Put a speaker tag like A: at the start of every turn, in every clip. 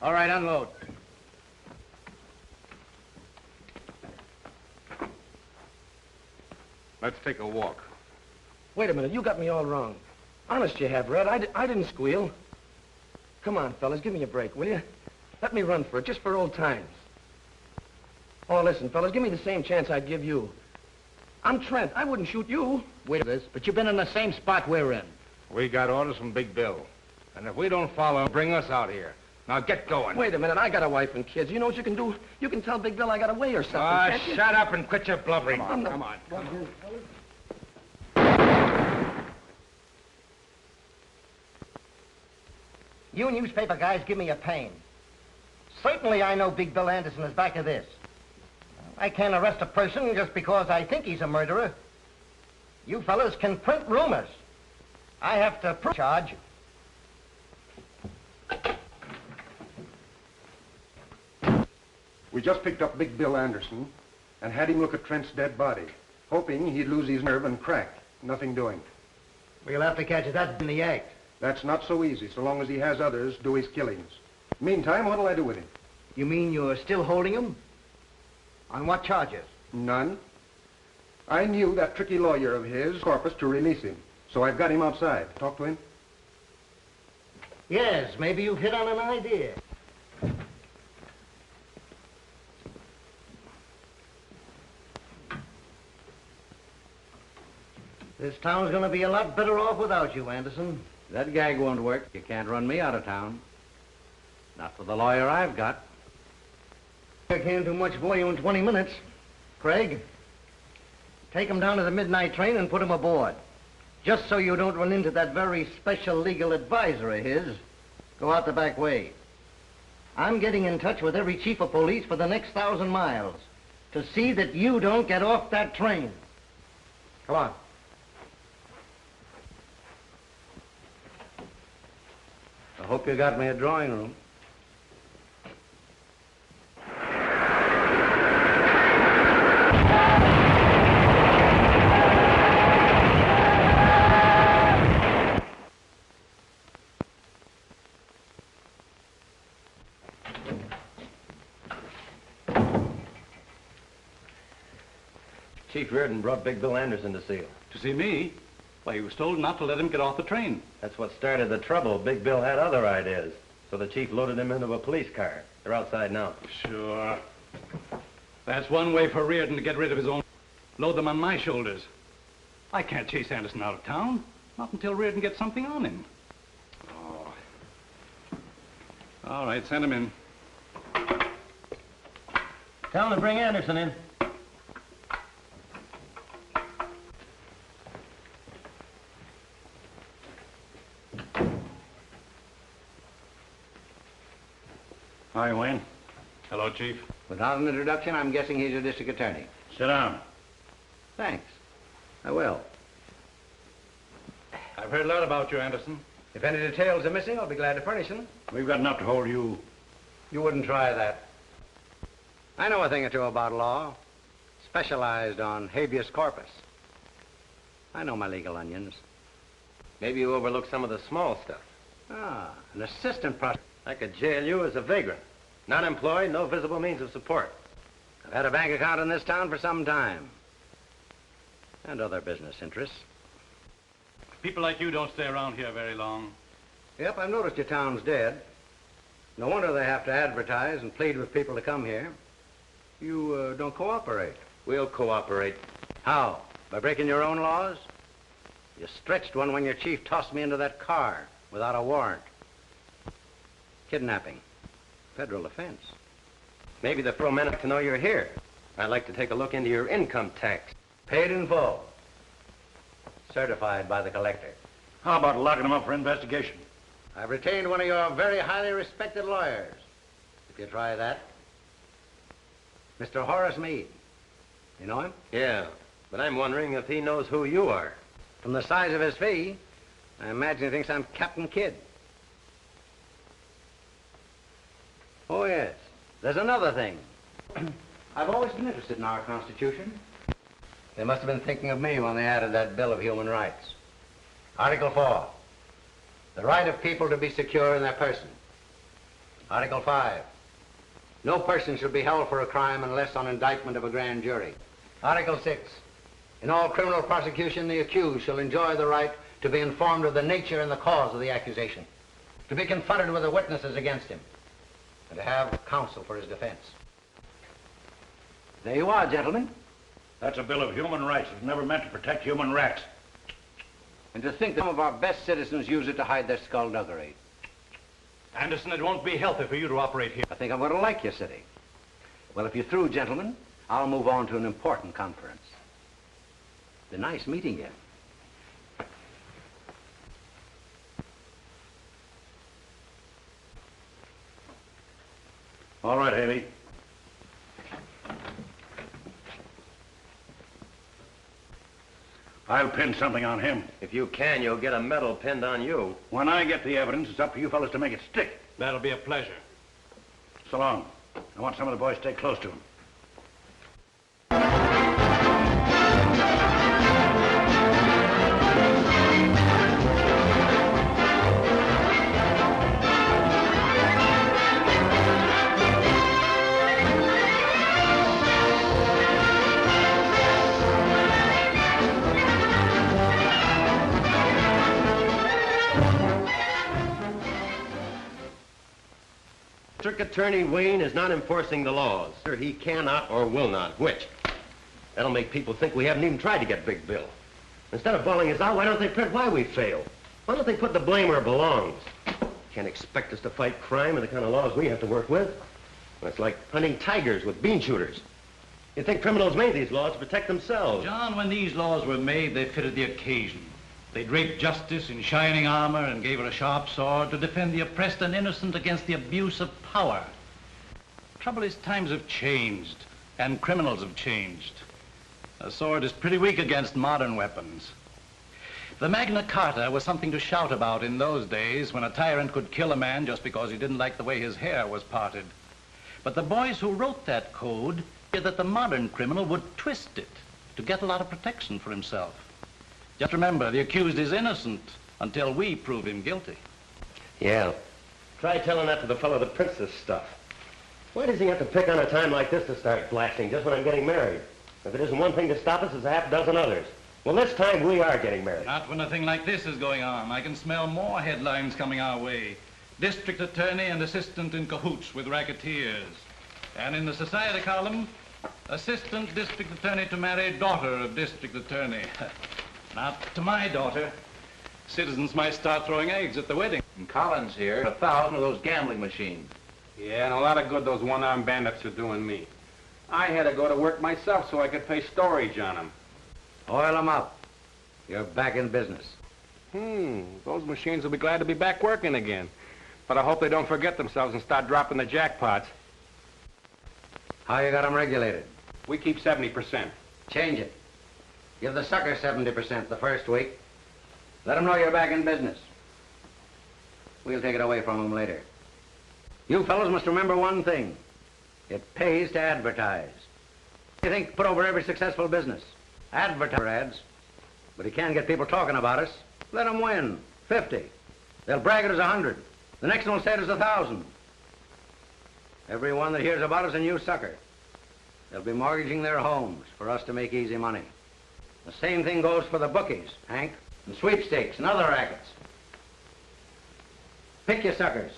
A: All right, unload.
B: Let's take a walk.
C: Wait a minute, you got me all wrong. Honest you have, Red. I didn't squeal. Come on, fellas, give me a break, will you? Let me run for it, just for old times. Oh, listen, fellas, give me the same chance I'd give you. I'm Trent. I wouldn't shoot you.
A: Wait a minute, but you've been in the same spot we're in.
B: We got orders from Big Bill. And if we don't follow, bring us out here. Now get going.
C: Wait a minute, I got a wife and kids. You know what you can do? You can tell Big Bill I got away or something, can't you?
B: Shut up and quit your blubbering.
C: Come on.
B: Come on.
D: You newspaper guys give me a pain. Certainly I know Big Bill Anderson is back of this. I can't arrest a person just because I think he's a murderer. You fellas can print rumors. I have to prove charge.
E: We just picked up Big Bill Anderson and had him look at Trent's dead body, hoping he'd lose his nerve and crack. Nothing doing.
D: We'll have to catch that in the act.
E: That's not so easy, so long as he has others do his killings. Meantime, what'll I do with him?
D: You mean you're still holding him? On what charges?
E: None. I knew that tricky lawyer of his, Corpus, to release him. So I've got him outside. Talk to him.
D: Yes, maybe you've hit on an idea. This town's gonna be a lot better off without you, Anderson.
A: That gag won't work. You can't run me out of town. Not for the lawyer I've got.
D: I can't do much for you in 20 minutes. Craig, take him down to the midnight train and put him aboard. Just so you don't run into that very special legal advisor of his. Go out the back way. I'm getting in touch with every chief of police for the next 1,000 miles to see that you don't get off that train. Come on.
A: I hope you got me a drawing room.
F: Chief Reardon brought Big Bill Anderson to see you.
G: To see me? Why, he was told not to let him get off the train.
F: That's what started the trouble. Big Bill had other ideas. So the chief loaded him into a police car. They're outside now.
G: Sure. That's one way for Reardon to get rid of his own. Load them on my shoulders. I can't chase Anderson out of town. Not until Reardon gets something on him. Oh. All right, send him in.
D: Tell him to bring Anderson in.
G: Hi, Wayne. Hello, Chief.
A: Without an introduction, I'm guessing he's your district attorney.
G: Sit down.
A: Thanks. I will.
G: I've heard a lot about you, Anderson.
A: If any details are missing, I'll be glad to furnish them.
G: We've got enough to hold you.
A: You wouldn't try that. I know a thing or two about law. Specialized on habeas corpus. I know my legal onions.
F: Maybe you overlooked some of the small stuff.
A: Ah, an assistant prosecutor.
F: I could jail you as a vagrant. Not employed, no visible means of support.
A: I've had a bank account in this town for some time. And other business interests.
G: People like you don't stay around here very long.
A: Yep, I've noticed your town's dead. No wonder they have to advertise and plead with people to come here. You don't cooperate.
F: We'll cooperate.
A: How? By breaking your own laws? You stretched one when your chief tossed me into that car without a warrant. Kidnapping. Federal offense.
F: Maybe the pro men like to know you're here. I'd like to take a look into your income tax.
A: Paid in full. Certified by the collector.
G: How about locking him up for investigation?
A: I've retained one of your very highly respected lawyers. If you try that. Mr. Horace Meade. You know him?
F: Yeah, but I'm wondering if he knows who you are.
A: From the size of his fee, I imagine he thinks I'm Captain Kidd. Oh, yes. There's another thing. I've always been interested in our Constitution. They must have been thinking of me when they added that Bill of Human Rights. Article 4. The right of people to be secure in their person. Article 5. No person shall be held for a crime unless on indictment of a grand jury. Article 6. In all criminal prosecution, the accused shall enjoy the right to be informed of the nature and the cause of the accusation, to be confronted with the witnesses against him, and to have counsel for his defense. There you are, gentlemen.
H: That's a Bill of Human Rights. It was never meant to protect human rats.
A: And to think that some of our best citizens use it to hide their skullduggery.
G: Anderson, it won't be healthy for you to operate here.
A: I think I'm going to like your city. Well, if you're through, gentlemen, I'll move on to an important conference. It's nice meeting you.
H: All right, Haley. I'll pin something on him.
F: If you can, you'll get a medal pinned on you.
H: When I get the evidence, it's up to you fellas to make it stick.
G: That'll be a pleasure.
H: So long. I want some of the boys to stay close to him.
F: District Attorney Wayne is not enforcing the laws. He cannot or will not. Which? That'll make people think we haven't even tried to get Big Bill. Instead of bawling us out, why don't they print why we failed? Why don't they put the blame where it belongs? Can't expect us to fight crime and the kind of laws we have to work with. It's like hunting tigers with bean shooters. You'd think criminals made these laws to protect themselves.
G: John, when these laws were made, they fitted the occasion. They draped justice in shining armor and gave her a sharp sword to defend the oppressed and innocent against the abuse of power. Trouble is, times have changed, and criminals have changed. A sword is pretty weak against modern weapons. The Magna Carta was something to shout about in those days when a tyrant could kill a man just because he didn't like the way his hair was parted. But the boys who wrote that code said that the modern criminal would twist it to get a lot of protection for himself. Just remember, the accused is innocent until we prove him guilty.
F: Yeah. Try telling that to the fellow that prints this stuff. Why does he have to pick on a time like this to start blasting just when I'm getting married? If it isn't one thing to stop us, it's a half dozen others. Well, this time we are getting married.
G: Not when a thing like this is going on. I can smell more headlines coming our way. District attorney and assistant in cahoots with racketeers. And in the society column, assistant district attorney to marry daughter of district attorney. Not to my daughter. Citizens might start throwing eggs at the wedding.
B: And Collins here, 1,000 of those gambling machines.
I: Yeah, and a lot of good those one-armed bandits are doing me. I had to go to work myself so I could pay storage on them.
A: Oil them up. You're back in business.
I: Those machines will be glad to be back working again. But I hope they don't forget themselves and start dropping the jackpots.
A: How you got them regulated?
I: We keep 70%.
A: Change it. Give the sucker 70% the first week. Let them know you're back in business. We'll take it away from them later. You fellows must remember one thing. It pays to advertise. You think put over every successful business. Advertise ads. But you can't get people talking about us. Let them win. 50. They'll brag it as 100. The next one will say it as 1,000. Everyone that hears about us a new sucker. They'll be mortgaging their homes for us to make easy money. The same thing goes for the bookies, Hank, and sweepstakes and other rackets. Pick your suckers.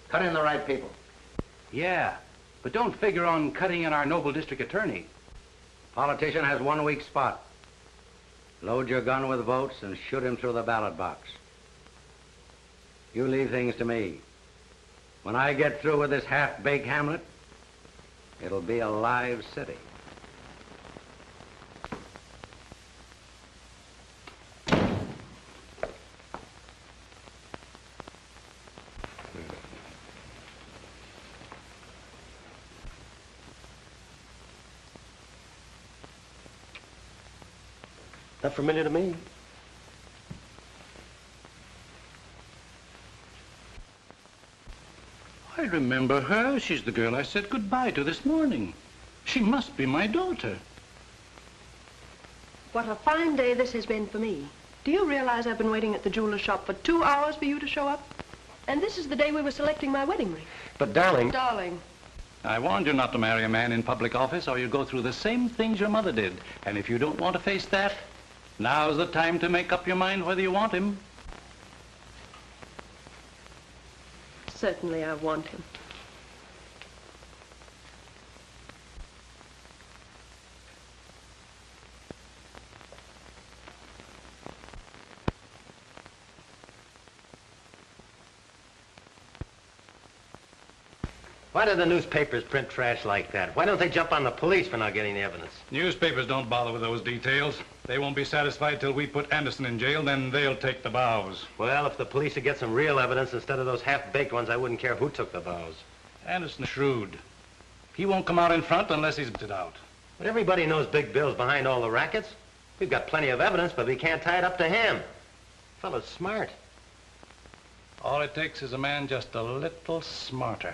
A: Cut in the right people.
I: Yeah, but don't figure on cutting in our noble district attorney.
A: Politician has one weak spot. Load your gun with votes and shoot him through the ballot box. You leave things to me. When I get through with this half-baked hamlet, it'll be a live city.
F: Not familiar to me.
G: I remember her. She's the girl I said goodbye to this morning. She must be my daughter.
J: What a fine day this has been for me. Do you realize I've been waiting at the jeweler's shop for 2 hours for you to show up? And this is the day we were selecting my wedding ring.
F: But, darling...
J: Darling.
G: I warned you not to marry a man in public office or you'll go through the same things your mother did. And if you don't want to face that, now's the time to make up your mind whether you want him.
J: Certainly I want him.
F: Why do the newspapers print trash like that? Why don't they jump on the police for not getting the evidence?
G: Newspapers don't bother with those details. They won't be satisfied till we put Anderson in jail, then they'll take the vows.
F: Well, if the police would get some real evidence instead of those half-baked ones, I wouldn't care who took the vows.
G: Anderson's shrewd. He won't come out in front unless he's it out.
F: But everybody knows Big Bill's behind all the rackets. We've got plenty of evidence, but we can't tie it up to him. Fellow's smart.
G: All it takes is a man just a little smarter.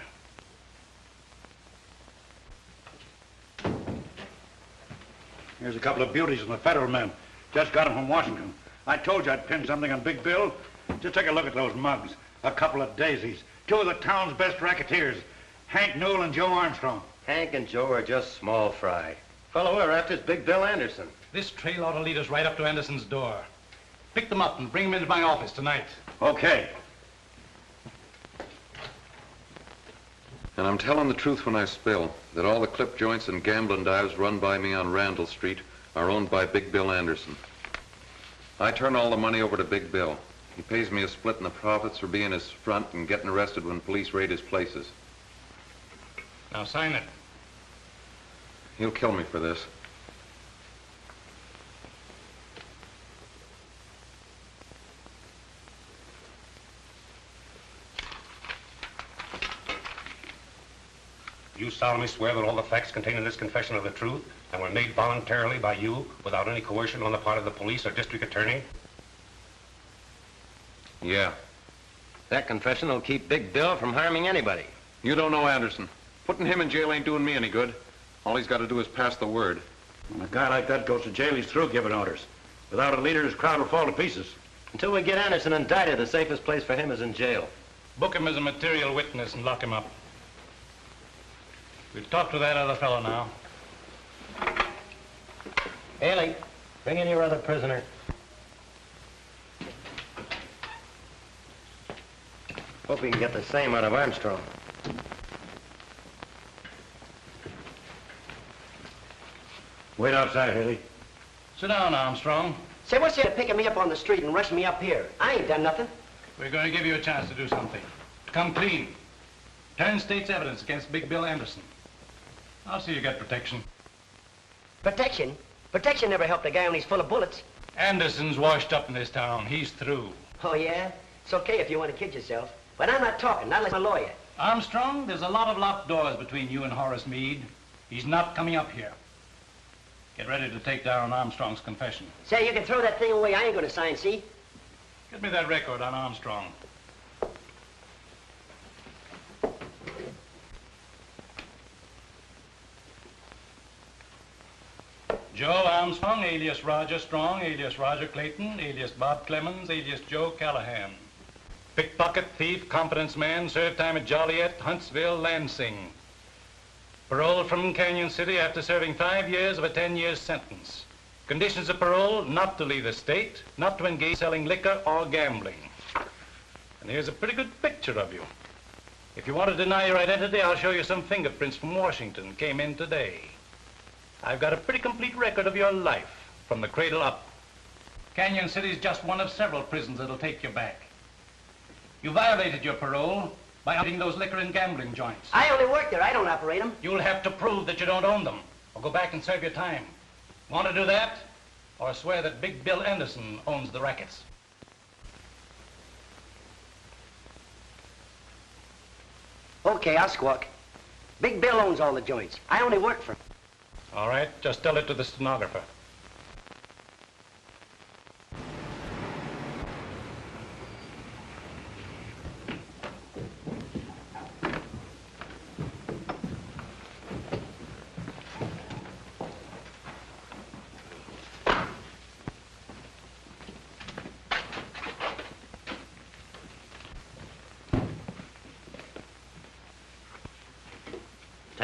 H: Here's a couple of beauties from the federal men. Just got them from Washington. I told you I'd pin something on Big Bill. Just take a look at those mugs. A couple of daisies. Two of the town's best racketeers. Hank Newell and Joe Armstrong.
F: Hank and Joe are just small fry. Fellow we're after is Big Bill Anderson.
G: This trail ought to lead us right up to Anderson's door. Pick them up and bring them into my office tonight.
H: Okay.
K: And I'm telling the truth when I spill that all the clip joints and gambling dives run by me on Randall Street are owned by Big Bill Anderson. I turn all the money over to Big Bill. He pays me a split in the profits for being his front and getting arrested when police raid his places.
G: Now sign it.
K: He'll kill me for this.
L: You solemnly swear that all the facts contained in this confession are the truth and were made voluntarily by you without any coercion on the part of the police or district attorney?
K: Yeah.
F: That confession will keep Big Bill from harming anybody.
K: You don't know Anderson. Putting him in jail ain't doing me any good. All he's got to do is pass the word.
H: When a guy like that goes to jail, he's through giving orders. Without a leader, his crowd will fall to pieces.
F: Until we get Anderson indicted, the safest place for him is in jail.
G: Book him as a material witness and lock him up. We'll talk to that other fellow now.
F: Haley, bring in your other prisoner. Hope we can get the same out of Armstrong.
H: Wait outside, Haley.
G: Sit down, Armstrong.
D: Say, what's you picking me up on the street and rushing me up here? I ain't done nothing.
G: We're going to give you a chance to do something. To come clean. Turn state's evidence against Big Bill Anderson. I'll see you get protection.
D: Protection? Protection never helped a guy when he's full of bullets.
G: Anderson's washed up in this town. He's through.
D: Oh, yeah? It's okay if you want to kid yourself. But I'm not talking, not unless I'm a lawyer.
G: Armstrong, there's a lot of locked doors between you and Horace Meade. He's not coming up here. Get ready to take down Armstrong's confession.
D: Say, you can throw that thing away. I ain't going to sign, see?
G: Get me that record on Armstrong. Joe Armstrong, alias Roger Strong, alias Roger Clayton, alias Bob Clemens, alias Joe Callahan. Pickpocket, thief, confidence man, served time at Joliet, Huntsville, Lansing. Paroled from Canyon City after serving 5 years of a 10-year sentence. Conditions of parole, not to leave the state, not to engage selling liquor or gambling. And here's a pretty good picture of you. If you want to deny your identity, I'll show you some fingerprints from Washington, came in today. I've got a pretty complete record of your life, from the cradle up. Canyon City's just one of several prisons that'll take you back. You violated your parole by operating those liquor and gambling joints.
D: I only work there. I don't operate them.
G: You'll have to prove that you don't own them, or go back and serve your time. Want to do that? Or swear that Big Bill Anderson owns the rackets?
D: Okay, I'll squawk. Big Bill owns all the joints. I only work for him.
G: All right, just tell it to the stenographer.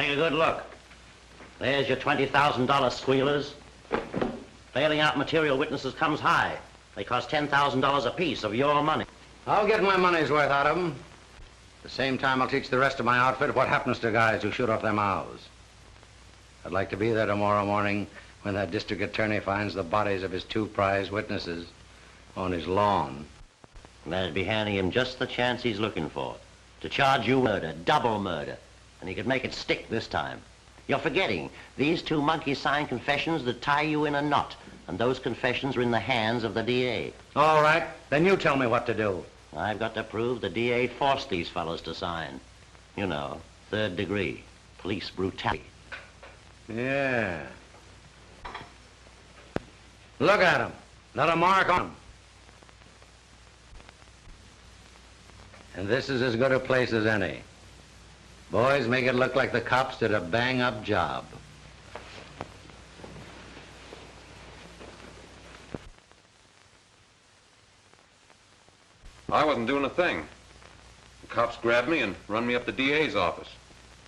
F: Take a good look. There's your $20,000 squealers. Bailing out material witnesses comes high. They cost $10,000 apiece of your money.
A: I'll get my money's worth out of them. At the same time, I'll teach the rest of my outfit what happens to guys who shoot off their mouths. I'd like to be there tomorrow morning when that district attorney finds the bodies of his 2 prize witnesses on his lawn.
F: And that'd be handing him just the chance he's looking for. To charge you murder, double murder. And he could make it stick this time. You're forgetting, these 2 monkeys signed confessions that tie you in a knot. And those confessions are in the hands of the DA.
A: All right, then you tell me what to do.
F: I've got to prove the DA forced these fellows to sign. You know, 3rd degree, police brutality.
A: Yeah. Look at them. Not a mark on them. And this is as good a place as any. Boys, make it look like the cops did a bang-up job.
K: I wasn't doing a thing. The cops grabbed me and run me up the DA's office.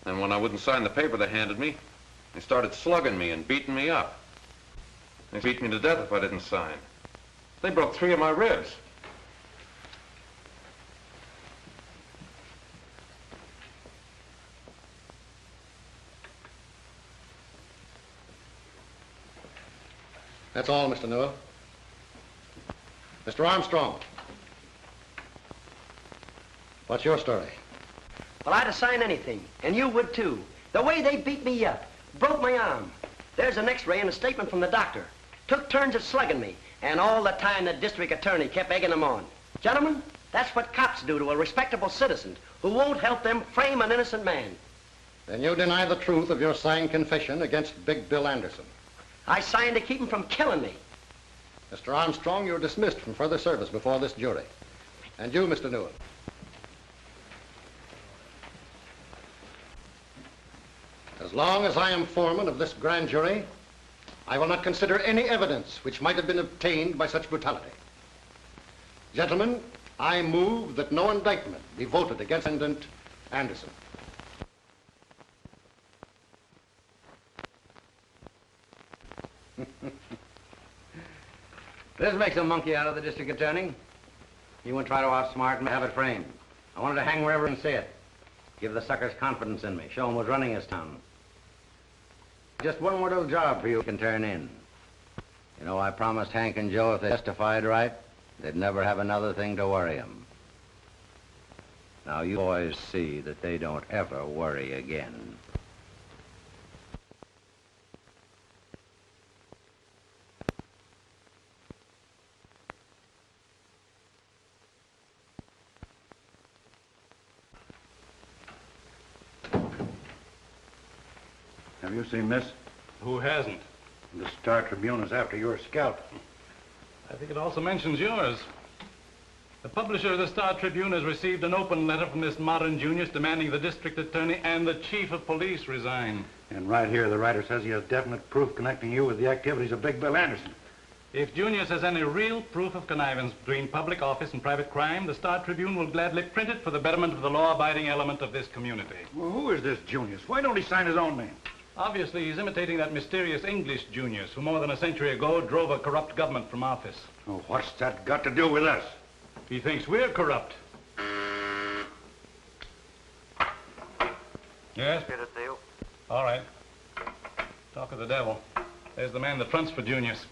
K: And when I wouldn't sign the paper they handed me, they started slugging me and beating me up. They beat me to death if I didn't sign. They broke 3 of my ribs.
C: That's all, Mr. Newell. Mr. Armstrong. What's your story?
M: Well, I'd have signed anything, and you would too. The way they beat me up, broke my arm. There's an x-ray and a statement from the doctor. Took turns at slugging me, and all the time the district attorney kept egging them on. Gentlemen, that's what cops do to a respectable citizen who won't help them frame an innocent man.
C: Then you deny the truth of your signed confession against Big Bill Anderson.
M: I signed to keep him from killing me.
C: Mr. Armstrong, you're dismissed from further service before this jury. And you, Mr. Newell. As long as I am foreman of this grand jury, I will not consider any evidence which might have been obtained by such brutality. Gentlemen, I move that no indictment be voted against defendant Anderson.
A: This makes a monkey out of the district attorney. You won't try to outsmart and have it framed. I wanted to hang wherever and see it. Give the suckers confidence in me. Show them who's running this town. Just one more little job for you can turn in. You know, I promised Hank and Joe if they testified right, they'd never have another thing to worry them. Now, you boys see that they don't ever worry again.
H: Have you seen this?
G: Who hasn't?
H: The Star Tribune is after your scalp.
G: I think it also mentions yours. The publisher of the Star Tribune has received an open letter from this modern Junius demanding the district attorney and the chief of police resign.
H: And right here, the writer says he has definite proof connecting you with the activities of Big Bill Anderson.
G: If Junius has any real proof of connivance between public office and private crime, the Star Tribune will gladly print it for the betterment of the law-abiding element of this community.
H: Well, who is this Junius? Why don't he sign his own name?
G: Obviously, he's imitating that mysterious English Junius who more than a century ago drove a corrupt government from office.
H: Oh, what's that got to do with us?
G: He thinks we're corrupt. Yes?
N: Get a deal.
G: All right. Talk of the devil. There's the man that fronts for Junius.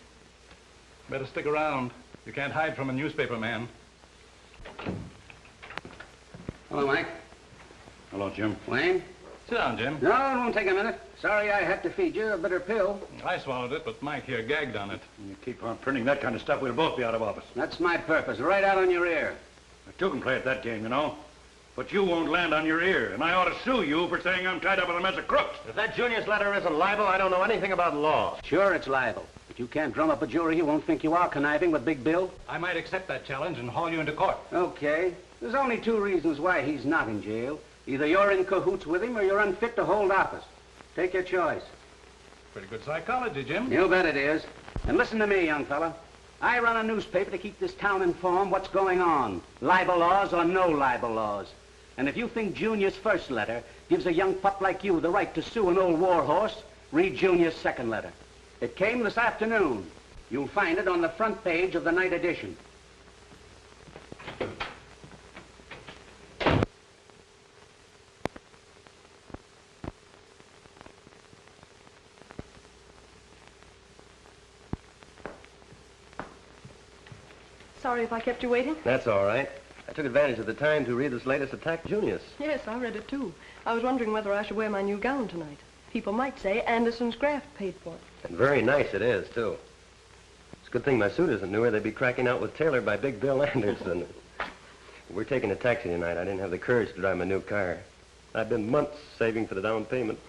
G: Better stick around. You can't hide from a newspaper man.
A: Hello, Mike.
H: Hello, Jim.
A: Wayne?
G: Sit down, Jim.
A: No, it won't take a minute. Sorry I had to feed you a bitter pill.
G: I swallowed it, but Mike here gagged on it.
H: You keep on printing that kind of stuff, we'll both be out of office.
A: That's my purpose, right out on your ear.
H: I too can play at that game, you know. But you won't land on your ear, and I ought to sue you for saying I'm tied up with a mess of crooks.
F: If that Junius letter isn't libel, I don't know anything about law.
A: Sure, it's libel. But you can't drum up a jury who won't think you are conniving with Big Bill.
G: I might accept that challenge and haul you into court.
A: Okay. There's only 2 reasons why he's not in jail. Either you're in cahoots with him or you're unfit to hold office. Take your choice.
G: Pretty good psychology, Jim.
A: You bet it is. And listen to me, young fella. I run a newspaper to keep this town informed what's going on. Libel laws or no libel laws.
N: And if you think Junior's first letter gives a young pup like you the right to sue an old war horse, read Junior's second letter. It came this afternoon. You'll find it on the front page of the night edition.
J: Sorry if I kept you waiting.
F: That's all right. I took advantage of the time to read this latest attack, Junius.
J: Yes, I read it too. I was wondering whether I should wear my new gown tonight. People might say Anderson's graft paid for it.
F: And very nice it is, too. It's a good thing my suit isn't newer. They'd be cracking out with Taylor by Big Bill Anderson. We're taking a taxi tonight. I didn't have the courage to drive my new car. I've been months saving for the down payment.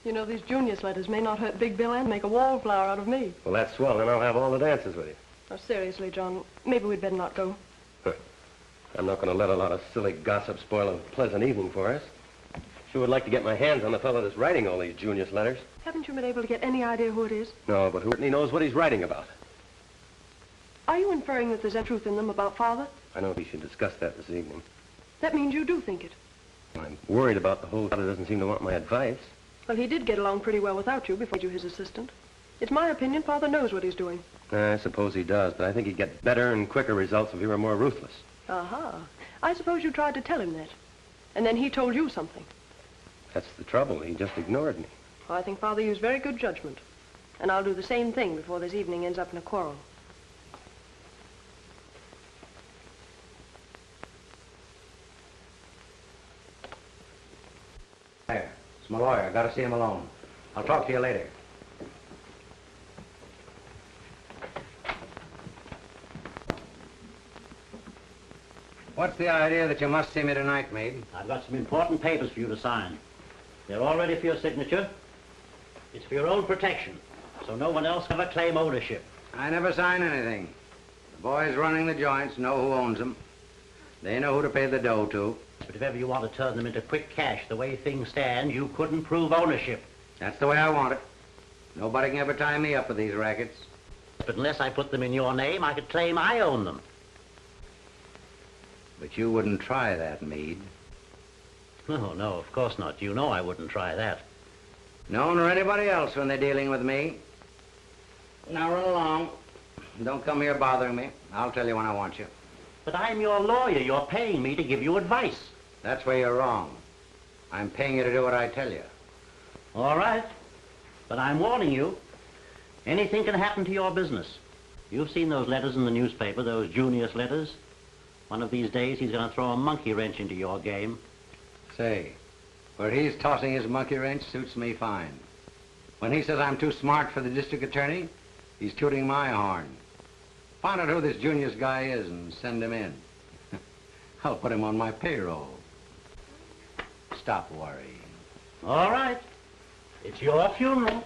J: You know, these Junius letters may not hurt Big Bill and make a wallflower out of me.
F: Well, that's swell. Then I'll have all the dances with you.
J: Oh, seriously, John, maybe we'd better not go.
F: I'm not going to let a lot of silly gossip spoil a pleasant evening for us. Sure would like to get my hands on the fellow that's writing all these Junius letters.
J: Haven't you been able to get any idea who it is?
F: No, but who certainly knows what he's writing about?
J: Are you inferring that there's any truth in them about Father?
F: I know we should discuss that this evening.
J: That means you do think it.
F: I'm worried about the whole Father doesn't seem to want my advice.
J: Well, he did get along pretty well without you before you were his assistant. It's my opinion Father knows what he's doing.
F: I suppose he does, but I think he'd get better and quicker results if he were more ruthless.
J: Aha. I suppose you tried to tell him that. And then he told you something.
F: That's the trouble. He just ignored me.
J: Well, I think Father used very good judgment. And I'll do the same thing before this evening ends up in a quarrel.
A: There. It's my lawyer. I gotta see him alone. I'll talk to you later. What's the idea that you must see me tonight, Meade?
O: I've got some important papers for you to sign. They're all ready for your signature. It's for your own protection, so no one else can ever claim ownership.
A: I never sign anything. The boys running the joints know who owns them. They know who to pay the dough to.
O: But if ever you want to turn them into quick cash, the way things stand, you couldn't prove ownership.
A: That's the way I want it. Nobody can ever tie me up with these rackets.
O: But unless I put them in your name, I could claim I own them.
A: But you wouldn't try that, Meade.
O: No, no, of course not. You know I wouldn't try that.
A: No one or anybody else when they're dealing with me. Now run along. Don't come here bothering me. I'll tell you when I want you.
O: But I'm your lawyer. You're paying me to give you advice.
A: That's where you're wrong. I'm paying you to do what I tell you.
O: All right. But I'm warning you. Anything can happen to your business. You've seen those letters in the newspaper, those Junius letters. One of these days, he's going to throw a monkey wrench into your game.
A: Say, where he's tossing his monkey wrench suits me fine. When he says I'm too smart for the district attorney, he's tooting my horn. Find out who this Junius guy is and send him in. I'll put him on my payroll. Stop worrying.
O: All right. It's your funeral.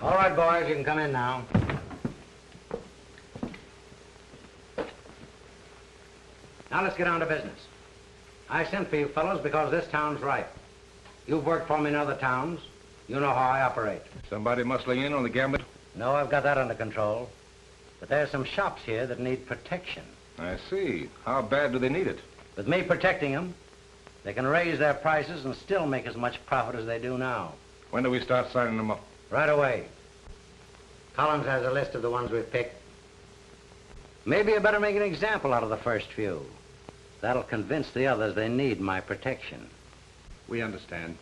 A: All right, boys, you can come in now. Now let's get on to business. I sent for you fellows because this town's ripe. You've worked for me in other towns. You know how I operate.
B: Somebody muscling in on the gambling?
A: No, I've got that under control. But there's some shops here that need protection.
B: I see. How bad do they need it?
A: With me protecting them, they can raise their prices and still make as much profit as they do now.
B: When do we start signing them up?
A: Right away. Collins has a list of the ones we've picked. Maybe you better make an example out of the first few. That'll convince the others they need my protection.
B: We understand.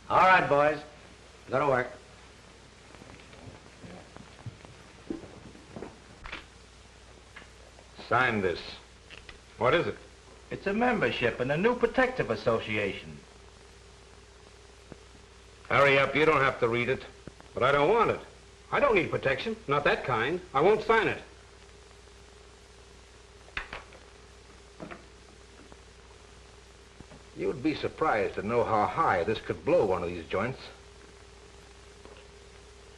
A: All right, boys. Go to work.
B: Sign this. What is it?
C: It's a membership in a new protective association.
B: Hurry up. You don't have to read it. But I don't want it. I don't need protection. Not that kind. I won't sign it. You'd be surprised to know how high this could blow one of these joints.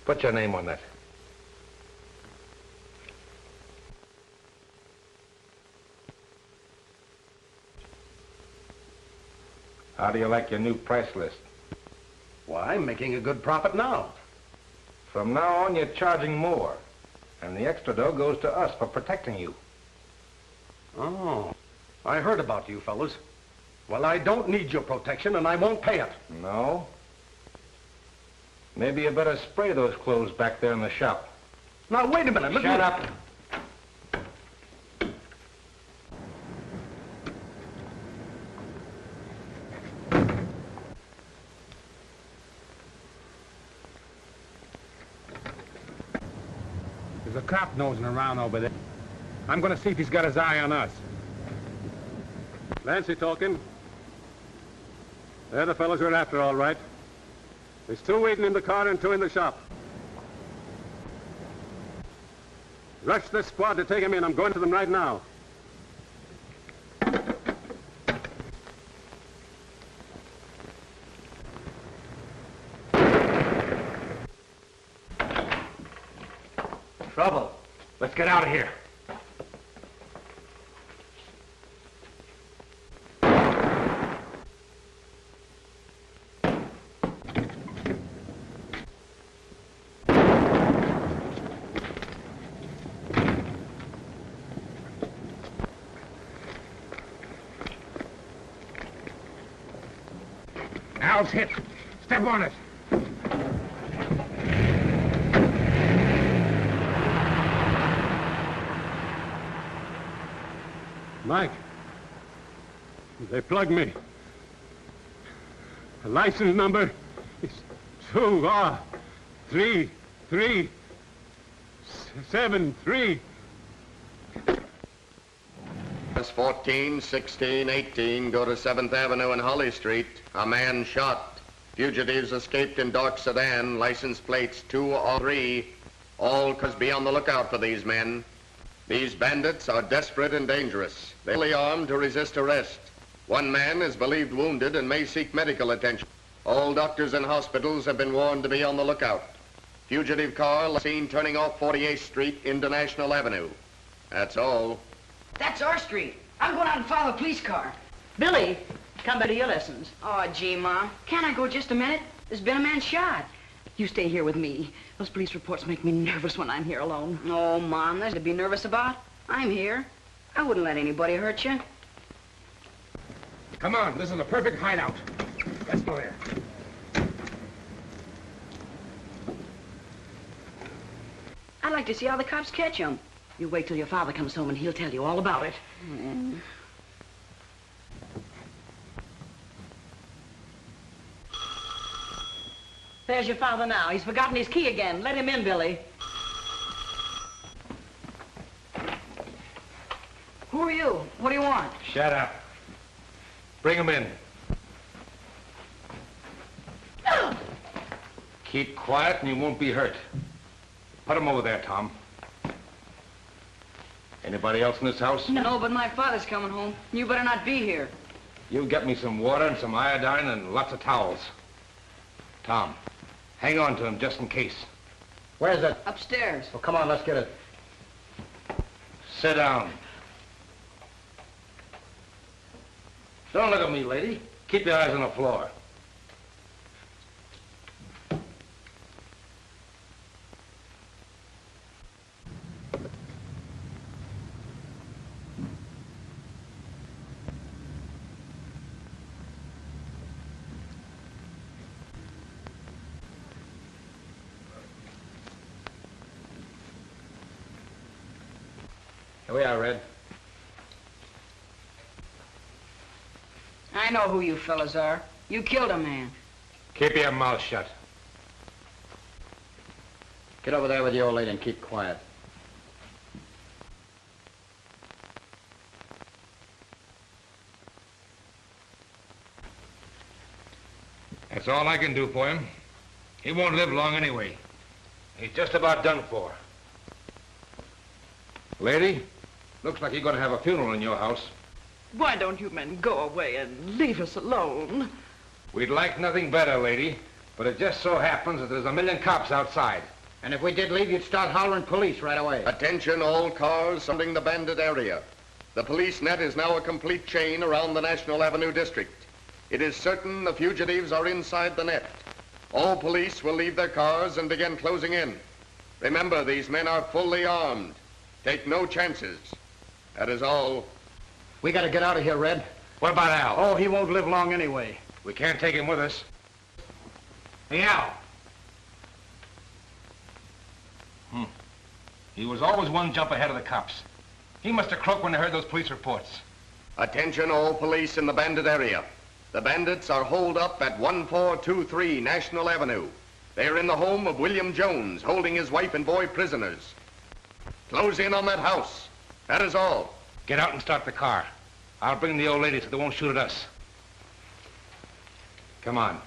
B: Put your name on that. How do you like your new price list?
F: Why, I'm making a good profit now.
I: From now on, you're charging more. And the extra dough goes to us for protecting you.
F: Oh, I heard about you fellas. Well, I don't need your protection, and I won't pay it.
I: No? Maybe you better spray those clothes back there in the shop.
F: Now, wait a minute.
I: Shut up.
B: There's a cop nosing around over there. I'm going to see if he's got his eye on us. Lancy talking. They're the fellas we're after, all right. There's 2 waiting in the car and 2 in the shop. Rush this squad to take him in. I'm going to them right now.
F: Trouble. Let's get out of here.
B: Al's hit. Step on it. Mike, they plugged me. The license number is 23373.
P: Bus 14, 16, 18 go to 7th Avenue and Holly Street. A man shot. Fugitives escaped in dark sedan, license plates 2 or 3. All cause be on the lookout for these men. These bandits are desperate and dangerous. They're fully armed to resist arrest. One man is believed wounded and may seek medical attention. All doctors and hospitals have been warned to be on the lookout. Fugitive car seen turning off 48th Street into National Avenue. That's all.
Q: That's our street. I'm going out and follow a police car. Billy, come back to your lessons. Oh, gee, Mom. Can't I go just a minute? There's been a man shot. You stay here with me. Those police reports make me nervous when I'm here alone. Oh, Mom, there's to be nervous about. I'm here. I wouldn't let anybody hurt you.
B: Come on, this is a perfect hideout. Let's go there.
Q: I'd like to see how the cops catch him. You wait till your father comes home and he'll tell you all about it. There's your father now. He's forgotten his key again. Let him in, Billy. Who are you? What do you want?
I: Shut up. Bring him in. Keep quiet and you won't be hurt. Put him over there, Tom. Anybody else in this house?
Q: No, but my father's coming home. You better not be here.
I: You get me some water and some iodine and lots of towels. Tom, hang on to him just in case.
D: Where's it?
Q: Upstairs.
D: Well, come on, let's get it.
I: Sit down. Don't look at me, lady. Keep your eyes on the floor. Here we are, Red.
Q: I know who you fellas are. You killed a man.
I: Keep your mouth shut.
A: Get over there with the old lady and keep quiet.
B: That's all I can do for him. He won't live long anyway. He's just about done for.
I: Lady, looks like you're going to have a funeral in your house.
J: Why don't you men go away and leave us alone?
I: We'd like nothing better, lady, but it just so happens that there's a million cops outside.
D: And if we did leave, you'd start hollering police right away.
P: Attention all cars surrounding the bandit area. The police net is now a complete chain around the National Avenue district. It is certain the fugitives are inside the net. All police will leave their cars and begin closing in. Remember, these men are fully armed. Take no chances. That is all.
D: We gotta get out of here, Red.
B: What about Al?
D: Oh, he won't live long anyway.
B: We can't take him with us. Hey, Al. He was always one jump ahead of the cops. He must have croaked when they heard those police reports.
P: Attention all police in the bandit area. The bandits are holed up at 1423 National Avenue. They are in the home of William Jones, holding his wife and boy prisoners. Close in on that house. That is all.
B: Get out and start the car. I'll bring the old lady so they won't shoot at us. Come on.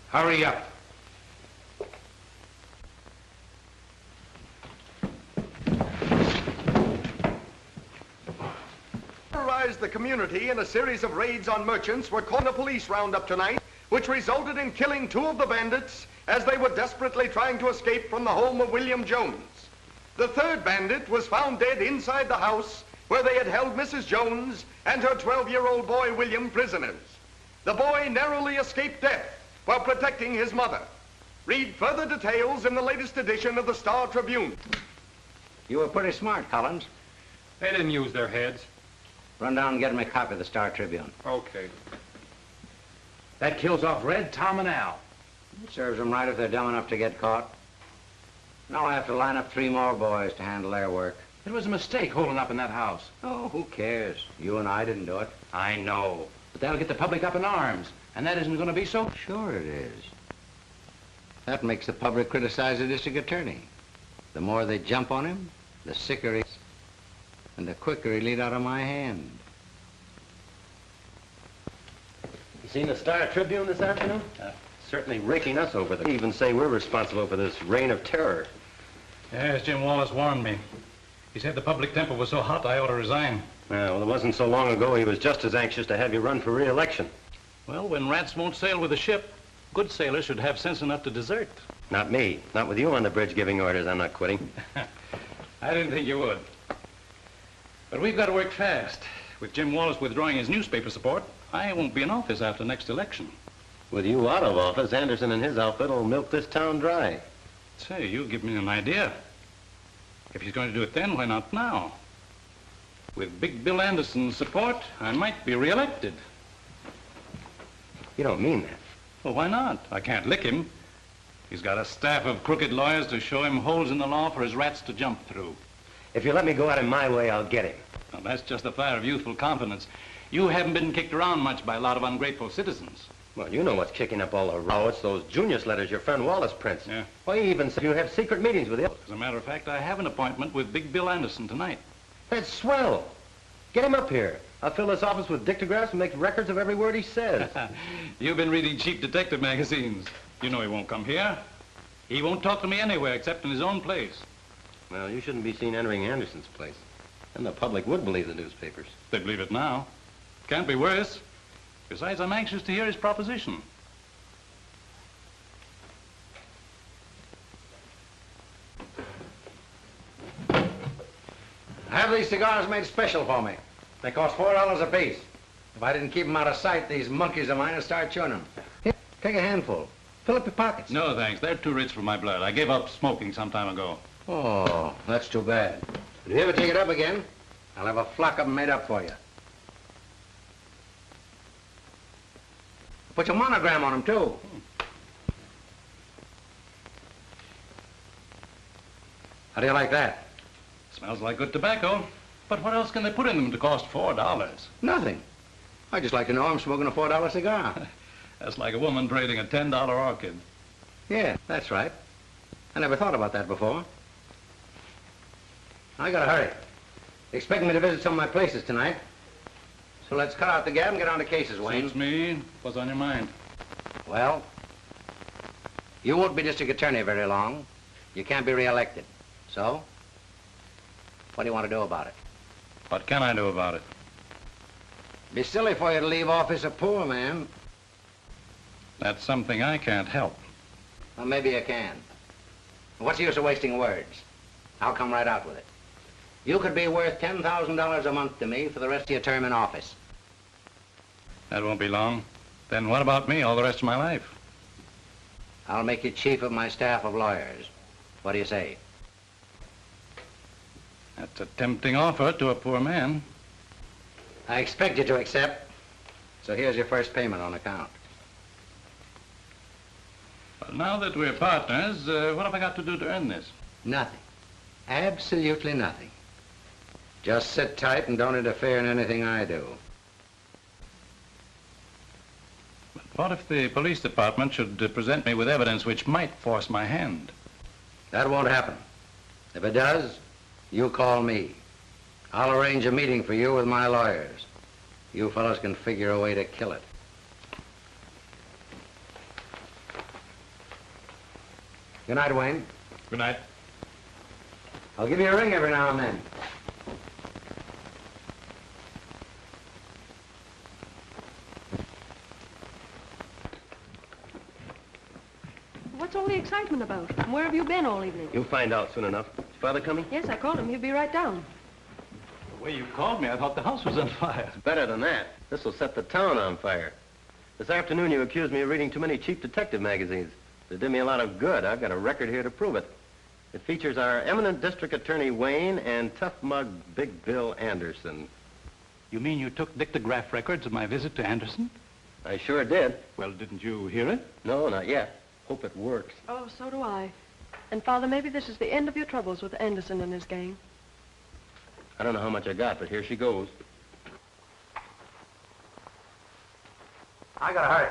B: Hurry up.
P: Terrorized the community in a series of raids on merchants were caught in a police roundup tonight, which resulted in killing 2 of the bandits as they were desperately trying to escape from the home of William Jones. The 3rd bandit was found dead inside the house where they had held Mrs. Jones and her 12-year-old boy William prisoners. The boy narrowly escaped death while protecting his mother. Read further details in the latest edition of the Star Tribune.
A: You were pretty smart, Collins.
B: They didn't use their heads.
A: Run down and get him a copy of the Star Tribune.
B: Okay. That kills off Red, Tom, and Al.
A: It serves them right if they're dumb enough to get caught. Now I have to line up 3 more boys to handle their work.
B: It was a mistake holding up in that house.
A: Oh, who cares? You and I didn't do it.
B: I know. But that'll get the public up in arms. And that isn't going to be so...
A: Sure it is. That makes the public criticize the district attorney. The more they jump on him, the sicker he is. And the quicker he'll eat out of my hand.
F: You seen the Star Tribune this afternoon? Certainly raking us over. They even say we're responsible for this reign of terror.
G: Yes, Jim Wallace warned me. He said the public temper was so hot I ought to resign.
F: Well, it wasn't so long ago he was just as anxious to have you run for re-election.
G: Well, when rats won't sail with a ship, good sailors should have sense enough to desert.
F: Not me. Not with you on the bridge giving orders. I'm not quitting.
G: I didn't think you would. But we've got to work fast. With Jim Wallace withdrawing his newspaper support, I won't be in office after next election.
F: With you out of office, Anderson and his outfit will milk this town dry.
G: Say, you give me an idea. If he's going to do it then, why not now? With Big Bill Anderson's support, I might be reelected.
F: You don't mean that.
G: Well, why not? I can't lick him. He's got a staff of crooked lawyers to show him holes in the law for his rats to jump through.
F: If you let me go at him my way, I'll get him.
G: Well, that's just the fire of youthful confidence. You haven't been kicked around much by a lot of ungrateful citizens.
F: Well, you know what's kicking up all the row. It's those Junius letters your friend Wallace prints.
G: Yeah.
F: Well, he even said you have secret meetings with him.
G: As a matter of fact, I have an appointment with Big Bill Anderson tonight.
F: That's swell. Get him up here. I'll fill this office with dictographs and make records of every word he says.
G: You've been reading cheap detective magazines. You know he won't come here. He won't talk to me anywhere except in his own place.
F: Well, you shouldn't be seen entering Anderson's place. And the public would believe the newspapers.
G: They believe it now. Can't be worse. Besides, I'm anxious to hear his proposition.
A: Have these cigars made special for me. They cost $4 apiece. If I didn't keep them out of sight, these monkeys of mine would start chewing them. Here, take a handful. Fill up your pockets.
G: No, thanks. They're too rich for my blood. I gave up smoking some time ago.
A: Oh, that's too bad. If you ever take it up again, I'll have a flock of them made up for you. Put your monogram on them, too. How do you like that?
G: Smells like good tobacco. But what else can they put in them to cost $4?
A: Nothing. I just like to know I'm smoking a $4 cigar.
G: That's like a woman trading a $10 orchid.
A: Yeah, that's right. I never thought about that before. I gotta hurry. They're expecting me to visit some of my places tonight. So let's cut out the gab and get on to cases, Wayne.
G: Suits me. What's on your mind?
A: Well, you won't be district attorney very long. You can't be reelected. So, what do you want to do about it?
G: What can I do about it?
A: Be silly for you to leave office a poor man.
G: That's something I can't help.
A: Well, maybe you can. What's the use of wasting words? I'll come right out with it. You could be worth $10,000 a month to me for the rest of your term in office.
G: That won't be long. Then what about me all the rest of my life?
A: I'll make you chief of my staff of lawyers. What do you say?
G: That's a tempting offer to a poor man.
A: I expect you to accept. So here's your first payment on account.
G: Well, now that we're partners, what have I got to do to earn this?
A: Nothing. Absolutely nothing. Just sit tight and don't interfere in anything I do.
G: But what if the police department should present me with evidence which might force my hand?
A: That won't happen. If it does, you call me. I'll arrange a meeting for you with my lawyers. You fellows can figure a way to kill it. Good night, Wayne.
G: Good night.
A: I'll give you a ring every now and then.
J: What's all the excitement about? And where have you been all evening?
F: You'll find out soon enough. Is Father coming?
J: Yes, I called him. He'll be right down.
G: The way you called me, I thought the house was on fire.
F: It's better than that. This will set the town on fire. This afternoon you accused me of reading too many cheap detective magazines. It did me a lot of good. I've got a record here to prove it. It features our eminent district attorney Wayne and tough mug Big Bill Anderson.
G: You mean you took dictograph records of my visit to Anderson?
F: I sure did.
G: Well, didn't you hear it?
F: No, not yet. Hope it works.
J: Oh, so do I. And, Father, maybe this is the end of your troubles with Anderson and his gang.
F: I don't know how much I got, but here she goes.
A: I gotta hurry.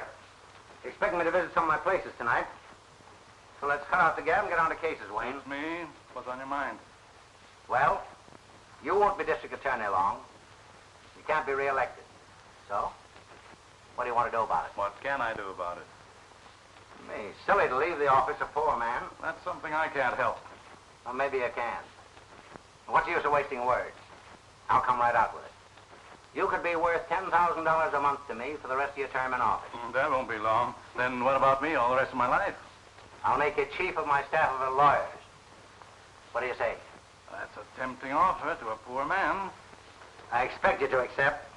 A: You're expecting me to visit some of my places tonight. So let's cut out the gab and get on to cases, Wayne.
G: That's me. What's on your mind?
A: Well, you won't be district attorney long. You can't be reelected. So, what do you want to do about it?
G: What can I do about it?
A: Me, silly to leave the office a poor man.
G: That's something I can't help.
A: Well, maybe you can. What's the use of wasting words? I'll come right out with it. You could be worth $10,000 a month to me for the rest of your term in office.
G: That won't be long. Then what about me all the rest of my life?
A: I'll make you chief of my staff of lawyers. What do you say?
G: That's a tempting offer to a poor man.
A: I expect you to accept.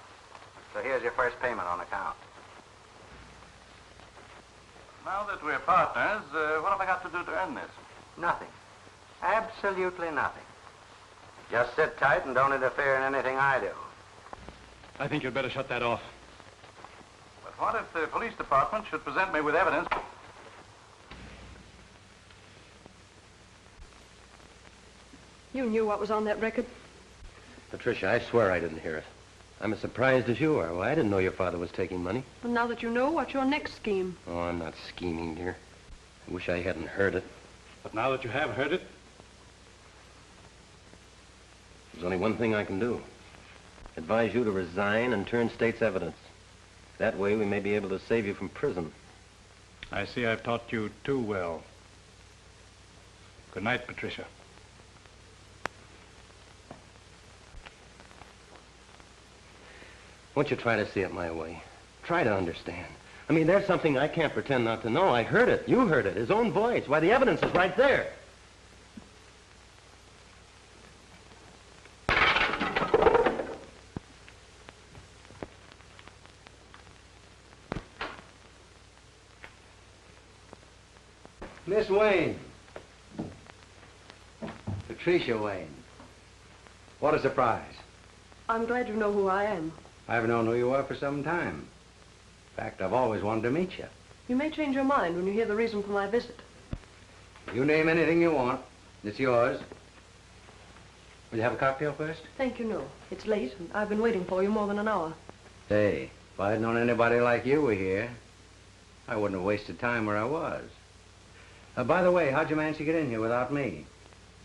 A: So here's your first payment on account.
G: Now that we're partners, what have I got to do to earn this?
A: Nothing. Absolutely nothing. Just sit tight and don't interfere in anything I do.
G: I think you'd better shut that off. But what if the police department should present me with evidence?
J: You knew what was on that record?
F: Patricia, I swear I didn't hear it. I'm as surprised as you are. Well, I didn't know your father was taking money.
J: Well, now that you know, what's your next scheme?
F: Oh, I'm not scheming, dear. I wish I hadn't heard it.
G: But now that you have heard it,
F: there's only one thing I can do. Advise you to resign and turn state's evidence. That way we may be able to save you from prison.
G: I see I've taught you too well. Good night, Patricia.
F: Won't you try to see it my way? Try to understand. I mean, there's something I can't pretend not to know. I heard it. You heard it. His own voice. Why, the evidence is right there.
A: Miss Wayne. Patricia Wayne. What a surprise.
J: I'm glad you know who I am.
A: I've known who you are for some time. In fact, I've always wanted to meet you.
J: You may change your mind when you hear the reason for my visit.
A: You name anything you want. It's yours. Will you have a cocktail first?
J: Thank you, no. It's late, and I've been waiting for you more than an hour.
A: Say, if I'd known anybody like you were here, I wouldn't have wasted time where I was. By the way, how'd you manage to get in here without me?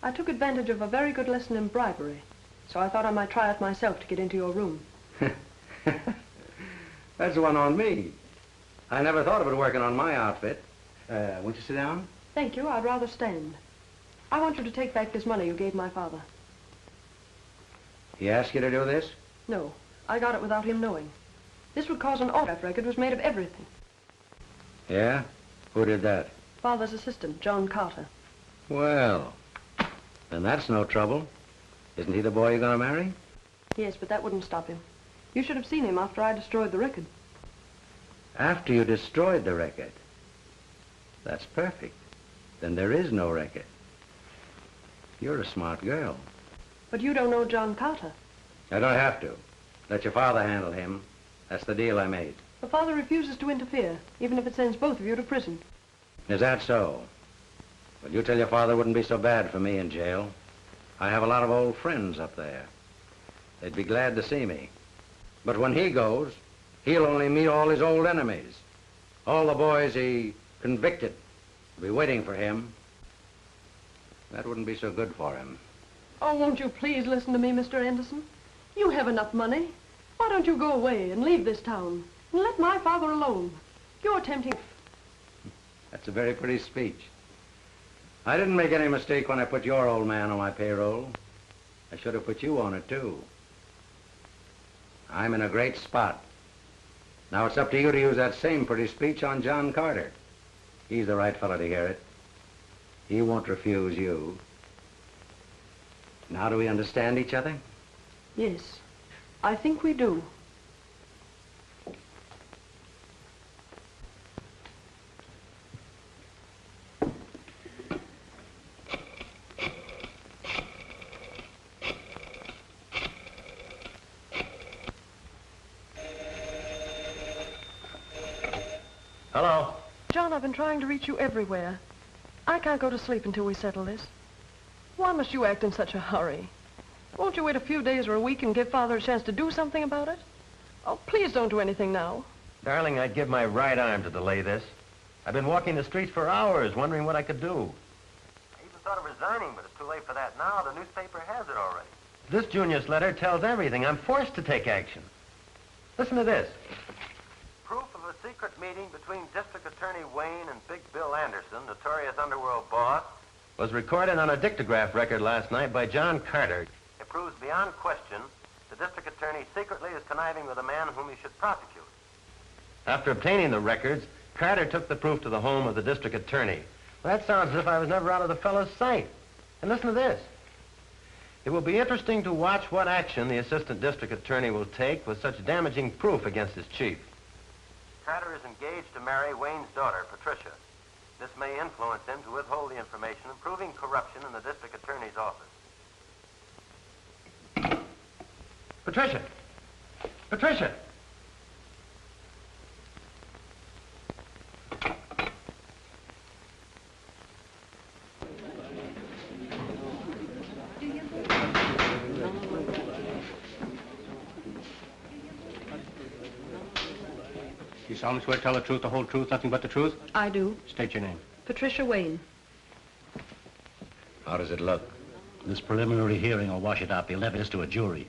J: I took advantage of a very good lesson in bribery, so I thought I might try it myself to get into your room.
A: That's one on me. I never thought of it working on my outfit. Won't you sit down?
J: Thank you. I'd rather stand. I want you to take back this money you gave my father.
A: He asked you to do this?
J: No, I got it without him knowing. This would cause an autograph record was made of everything.
A: Yeah? Who did that?
J: Father's assistant, John Carter.
A: Well, then that's no trouble. Isn't he the boy you're going to marry?
J: Yes, but that wouldn't stop him. You should have seen him after I destroyed the record.
A: After you destroyed the record. That's perfect. Then there is no record. You're a smart girl.
J: But you don't know John Carter.
A: I don't have to. Let your father handle him. That's the deal I made.
J: The father refuses to interfere, even if it sends both of you to prison.
A: Is that so? Well, you tell your father it wouldn't be so bad for me in jail. I have a lot of old friends up there. They'd be glad to see me. But when he goes, he'll only meet all his old enemies. All the boys he convicted will be waiting for him. That wouldn't be so good for him.
J: Oh, won't you please listen to me, Mr. Anderson? You have enough money. Why don't you go away and leave this town and let my father alone? You're tempting...
A: That's a very pretty speech. I didn't make any mistake when I put your old man on my payroll. I should have put you on it, too. I'm in a great spot. Now it's up to you to use that same pretty speech on John Carter. He's the right fellow to hear it. He won't refuse you. Now do we understand each other?
J: Yes, I think we do.
F: Hello?
J: John, I've been trying to reach you everywhere. I can't go to sleep until we settle this. Why must you act in such a hurry? Won't you wait a few days or a week and give Father a chance to do something about it? Oh, please don't do anything now.
F: Darling, I'd give my right arm to delay this. I've been walking the streets for hours, wondering what I could do.
R: I even thought of resigning, but it's too late for that now. The newspaper has it already.
F: This Junius letter tells everything. I'm forced to take action. Listen to this.
R: Proof of a secret meeting between District Attorney Wayne and Big Bill Anderson, notorious underworld boss.
F: Was recorded on a dictograph record last night by John Carter.
R: It proves beyond question the district attorney secretly is conniving with a man whom he should prosecute.
F: After obtaining the records, Carter took the proof to the home of the district attorney. Well, that sounds as if I was never out of the fellow's sight. And listen to this. It will be interesting to watch what action the assistant district attorney will take with such damaging proof against his chief.
R: Carter is engaged to marry Wayne's daughter, Patricia. This may influence him to withhold the information, proving corruption in the district attorney's office.
F: Patricia! Patricia!
L: You solemnly swear to tell the truth, the whole truth, nothing but the truth?
J: I do.
L: State your name.
J: Patricia Wayne.
A: How does it look?
S: This preliminary hearing will wash it out. They'll levy this to a jury.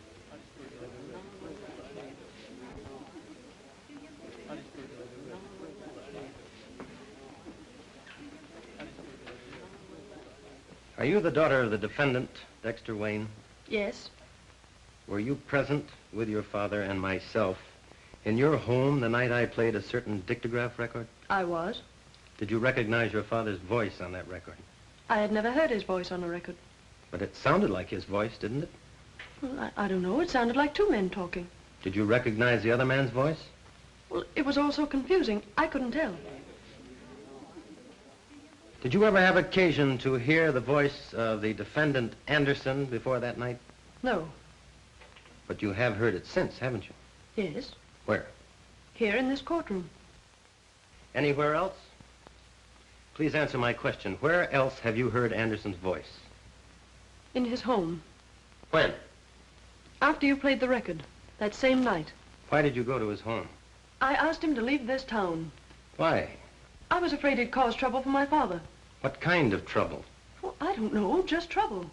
F: Are you the daughter of the defendant, Dexter Wayne?
J: Yes.
F: Were you present with your father and myself in your home the night I played a certain dictograph record?
J: I was.
F: Did you recognize your father's voice on that record?
J: I had never heard his voice on a record.
F: But it sounded like his voice, didn't it?
J: Well, I don't know. It sounded like two men talking.
F: Did you recognize the other man's voice?
J: Well, it was all so confusing. I couldn't tell.
F: Did you ever have occasion to hear the voice of the defendant Anderson before that night?
J: No.
F: But you have heard it since, haven't you?
J: Yes.
F: Where?
J: Here in this courtroom.
F: Anywhere else? Please answer my question. Where else have you heard Anderson's voice?
J: In his home.
F: When?
J: After you played the record. That same night.
F: Why did you go to his home?
J: I asked him to leave this town.
F: Why?
J: I was afraid he'd cause trouble for my father.
F: What kind of trouble?
J: Well, I don't know. Just trouble.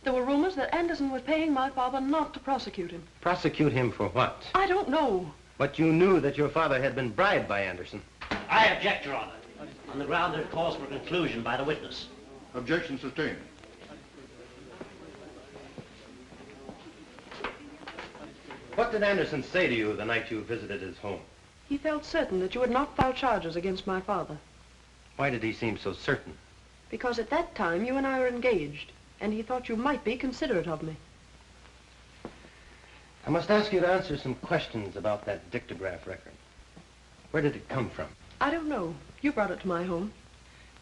J: There were rumors that Anderson was paying my father not to prosecute him.
F: Prosecute him for what?
J: I don't know.
F: But you knew that your father had been bribed by Anderson.
O: I object, Your Honor, on the ground that it calls for conclusion by the witness.
E: Objection sustained.
F: What did Anderson say to you the night you visited his home?
J: He felt certain that you would not file charges against my father.
F: Why did he seem so certain?
J: Because at that time you and I were engaged, and he thought you might be considerate of me.
F: I must ask you to answer some questions about that dictograph record. Where did it come from?
J: I don't know. You brought it to my home.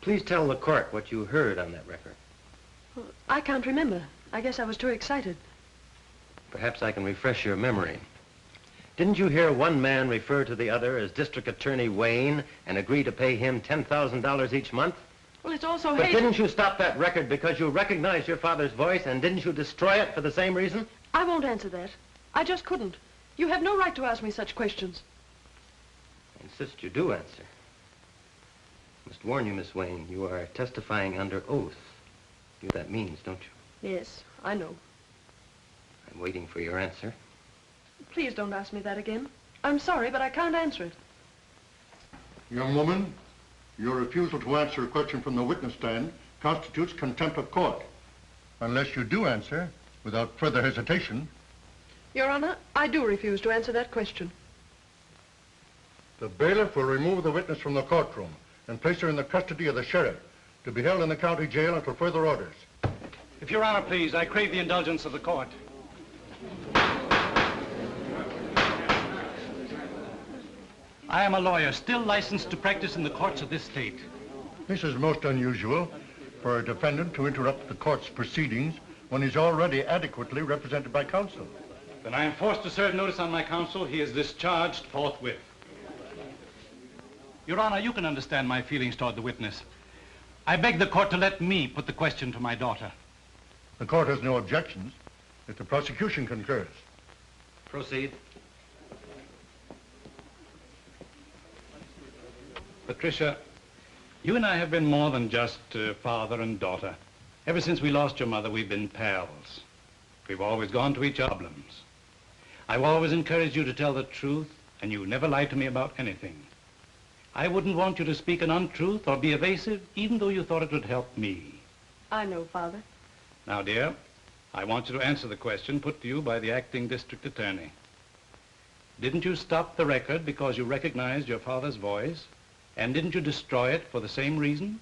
F: Please tell the court what you heard on that record.
J: Well, I can't remember. I guess I was too excited.
F: Perhaps I can refresh your memory. Didn't you hear one man refer to the other as District Attorney Wayne and agree to pay him $10,000 each month?
J: Well, it's also
F: But
J: hate.
F: didn't you stop that record because you recognized your father's voice, and didn't you destroy it for the same reason?
J: I won't answer that. I just couldn't. You have no right to ask me such questions.
F: I insist you do answer. I must warn you, Miss Wayne, you are testifying under oath. You know what that means, don't you?
J: Yes, I know.
F: I'm waiting for your answer.
J: Please don't ask me that again. I'm sorry, but I can't answer it.
T: Young woman, your refusal to answer a question from the witness stand constitutes contempt of court. Unless you do answer, without further hesitation.
J: Your Honor, I do refuse to answer that question.
T: The bailiff will remove the witness from the courtroom and place her in the custody of the sheriff to be held in the county jail until further orders.
G: If Your Honor, please, I crave the indulgence of the court. I am a lawyer, still licensed to practice in the courts of this state.
T: This is most unusual for a defendant to interrupt the court's proceedings when he's already adequately represented by counsel.
G: Then I am forced to serve notice on my counsel. He is discharged forthwith. Your Honor, you can understand my feelings toward the witness. I beg the court to let me put the question to my daughter.
T: The court has no objections if the prosecution concurs.
F: Proceed.
G: Patricia, you and I have been more than just father and daughter. Ever since we lost your mother, we've been pals. We've always gone to each other's problems. I've always encouraged you to tell the truth, and you never lied to me about anything. I wouldn't want you to speak an untruth or be evasive, even though you thought it would help me.
J: I know, Father.
G: Now, dear, I want you to answer the question put to you by the acting district attorney. Didn't you stop the record because you recognized your father's voice? And didn't you destroy it for the same reason?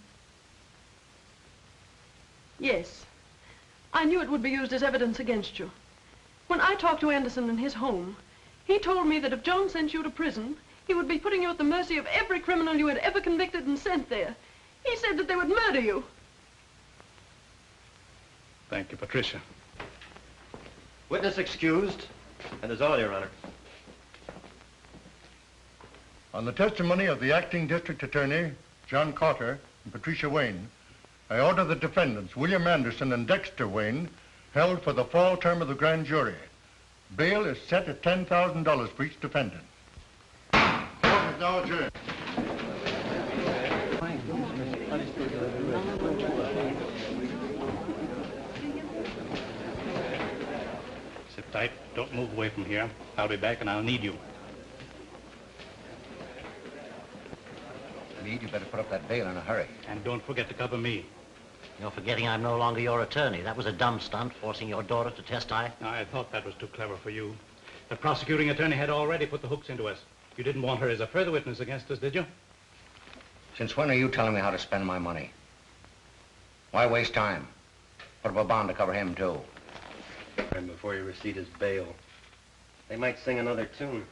J: Yes. I knew it would be used as evidence against you. When I talked to Anderson in his home, he told me that if John sent you to prison, he would be putting you at the mercy of every criminal you had ever convicted and sent there. He said that they would murder you.
G: Thank you, Patricia.
F: Witness excused. That is all, Your Honor.
T: On the testimony of the acting district attorney, John Carter, and Patricia Wayne, I order the defendants, William Anderson and Dexter Wayne, held for the fall term of the grand jury. Bail is set at $10,000 for each defendant. Court is now adjourned.
G: Sit tight. Don't move away from here. I'll be back and I'll need you.
A: Meade, you better put up that bail in a hurry.
G: And don't forget to cover me.
O: You're forgetting I'm no longer your attorney. That was a dumb stunt, forcing your daughter to testify.
G: I thought that was too clever for you. The prosecuting attorney had already put the hooks into us. You didn't want her as a further witness against us, did you?
A: Since when are you telling me how to spend my money? Why waste time? Put up a bond to cover him, too.
F: And before you receipt his bail. They might sing another tune.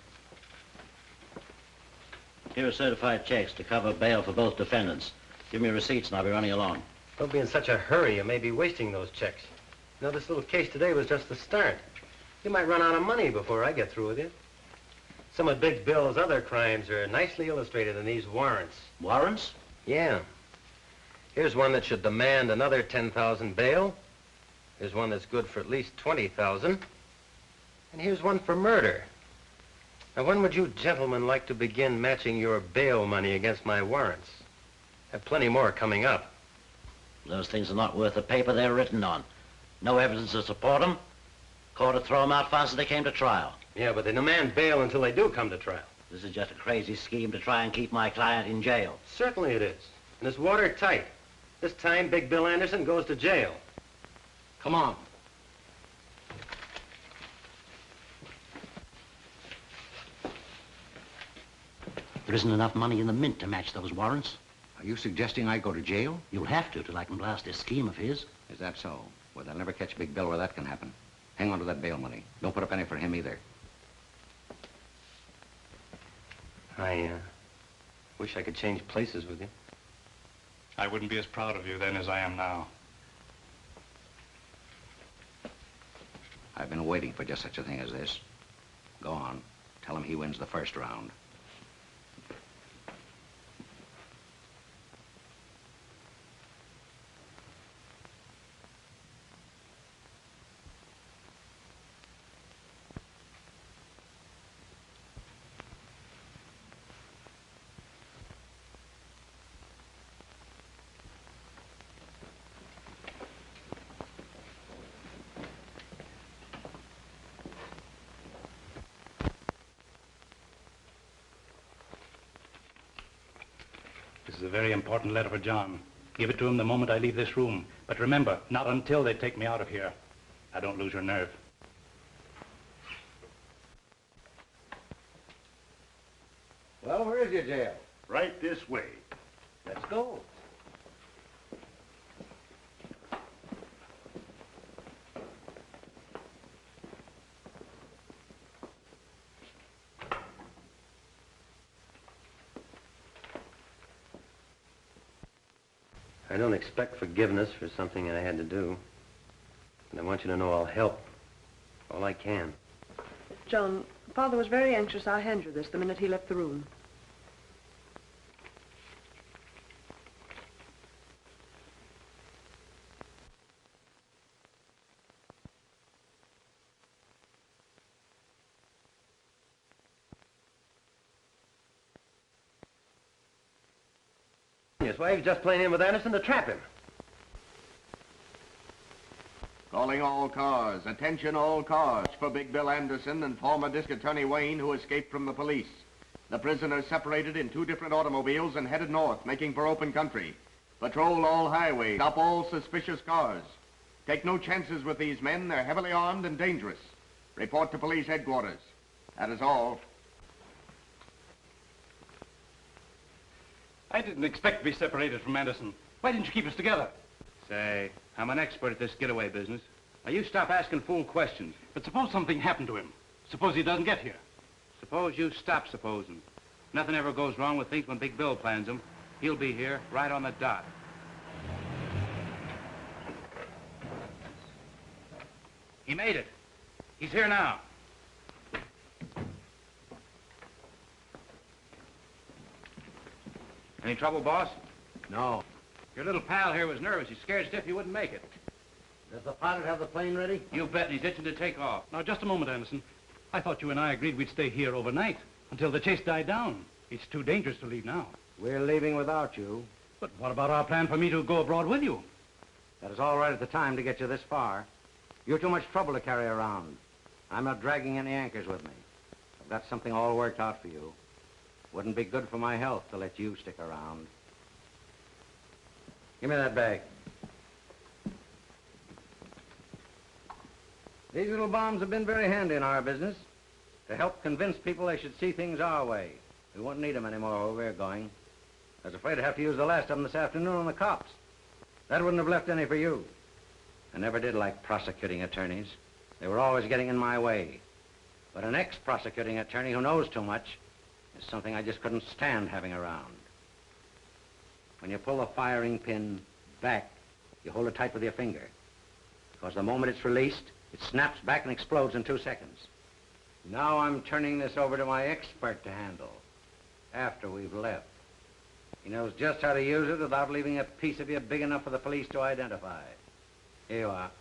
O: Here are certified checks to cover bail for both defendants. Give me receipts and I'll be running along.
F: Don't be in such a hurry. You may be wasting those checks. You know, this little case today was just the start. You might run out of money before I get through with you. Some of Big Bill's other crimes are nicely illustrated in these warrants.
O: Warrants?
F: Yeah. Here's one that should demand another $10,000 bail. Here's one that's good for at least $20,000. And here's one for murder. Now, when would you gentlemen like to begin matching your bail money against my warrants? Have plenty more coming up.
O: Those things are not worth the paper they're written on. No evidence to support them. Court would throw them out fast as they came to trial.
F: Yeah, but they demand bail until they do come to trial.
O: This is just a crazy scheme to try and keep my client in jail.
F: Certainly it is. And it's watertight. This time, Big Bill Anderson goes to jail. Come on.
O: There isn't enough money in the mint to match those warrants.
A: Are you suggesting I go to jail?
O: You'll have to till I can blast this scheme of his.
A: Is that so? Well, they'll never catch Big Bill where that can happen. Hang on to that bail money. Don't put up any for him either.
F: I Wish I could change places with you.
G: I wouldn't be as proud of you then as I am now.
A: I've been waiting for just such a thing as this. Go on. Tell him he wins the first round.
G: This is a very important letter for John. Give it to him the moment I leave this room. But remember, not until they take me out of here. Now, don't lose your nerve.
A: Well, where is your jail?
H: Right this way.
A: Let's go.
F: I don't expect forgiveness for something I had to do. And I want you to know I'll help all I can.
J: John, Father was very anxious I'll hand you this the minute he left the room.
F: Yes, why, he's just playing in with Anderson to trap him.
P: Calling all cars. Attention all cars for Big Bill Anderson and former District Attorney Wayne, who escaped from the police. The prisoners separated in 2 different automobiles and headed north, making for open country. Patrol all highways. Stop all suspicious cars. Take no chances with these men. They're heavily armed and dangerous. Report to police headquarters. That is all.
G: I didn't expect to be separated from Anderson. Why didn't you keep us together?
B: Say, I'm an expert at this getaway business. Now, you stop asking fool questions.
G: But suppose something happened to him. Suppose he doesn't get here.
B: Suppose you stop supposing. Nothing ever goes wrong with things when Big Bill plans them. He'll be here, right on the dot. He made it. He's here now. Any trouble, boss?
A: No.
B: Your little pal here was nervous. He's scared stiff he wouldn't make it.
A: Does the pilot have the plane ready?
B: You bet, and he's itching to take off.
G: Now, just a moment, Anderson. I thought you and I agreed we'd stay here overnight until the chase died down. It's too dangerous to leave now.
A: We're leaving without you.
G: But what about our plan for me to go abroad with you?
A: That is all right at the time to get you this far. You're too much trouble to carry around. I'm not dragging any anchors with me. I've got something all worked out for you. Wouldn't be good for my health to let you stick around. Give me that bag. These little bombs have been very handy in our business to help convince people they should see things our way. We won't need them anymore where we're going. I was afraid to have to use the last of them this afternoon on the cops. That wouldn't have left any for you. I never did like prosecuting attorneys. They were always getting in my way. But an ex-prosecuting attorney who knows too much is something I just couldn't stand having around. When you pull the firing pin back, you hold it tight with your finger. Because the moment it's released, it snaps back and explodes in 2 seconds. Now I'm turning this over to my expert to handle, after we've left. He knows just how to use it without leaving a piece of you big enough for the police to identify. Here you are.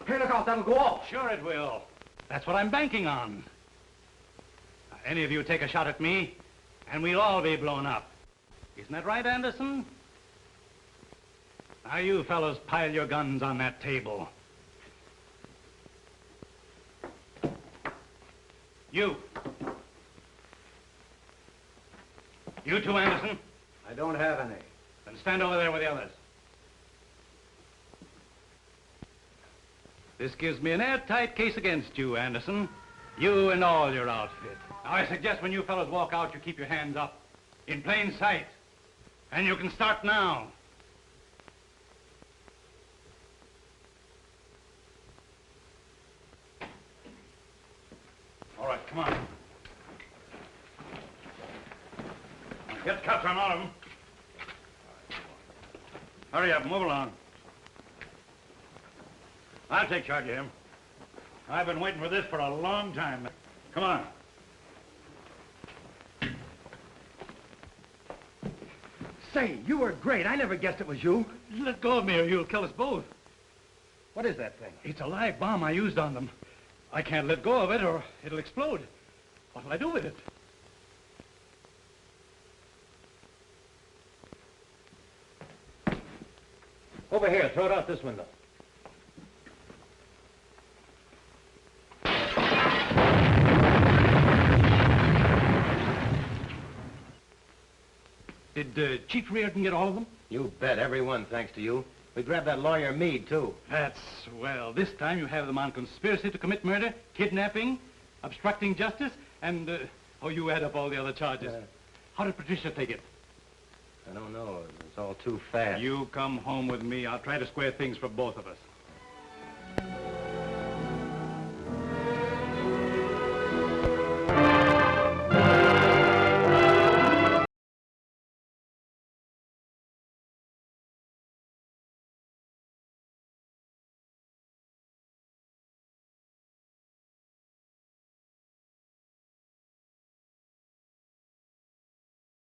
G: Hey, look out, that'll go off. Sure it will. That's what I'm banking on. Now, any of you take a shot at me, and we'll all be blown up. Isn't that right, Anderson? Now, you fellows pile your guns on that table. You. You too, Anderson?
A: I don't have any.
G: Then stand over there with the others. This gives me an airtight case against you, Anderson. You and all your outfit. Now, I suggest when you fellows walk out, you keep your hands up. In plain sight. And you can start now. All right, come on.
H: Get cuffs on all of them. Hurry up, move along. I'll take charge of him. I've been waiting for this for a long time. Come on.
C: Say, you were great. I never guessed it was you.
G: Let go of me or you'll kill us both.
C: What is that thing?
G: It's a live bomb I used on them. I can't let go of it or it'll explode. What'll I do with it?
F: Over here, throw it out this window.
G: Did Chief Reardon get all of them?
F: You bet, every one, thanks to you. We grabbed that lawyer Meade, too.
G: That's swell. This time you have them on conspiracy to commit murder, kidnapping, obstructing justice, and, oh, you add up all the other charges. How did Patricia take it?
F: I don't know. It's all too fast.
G: You come home with me. I'll try to square things for both of us.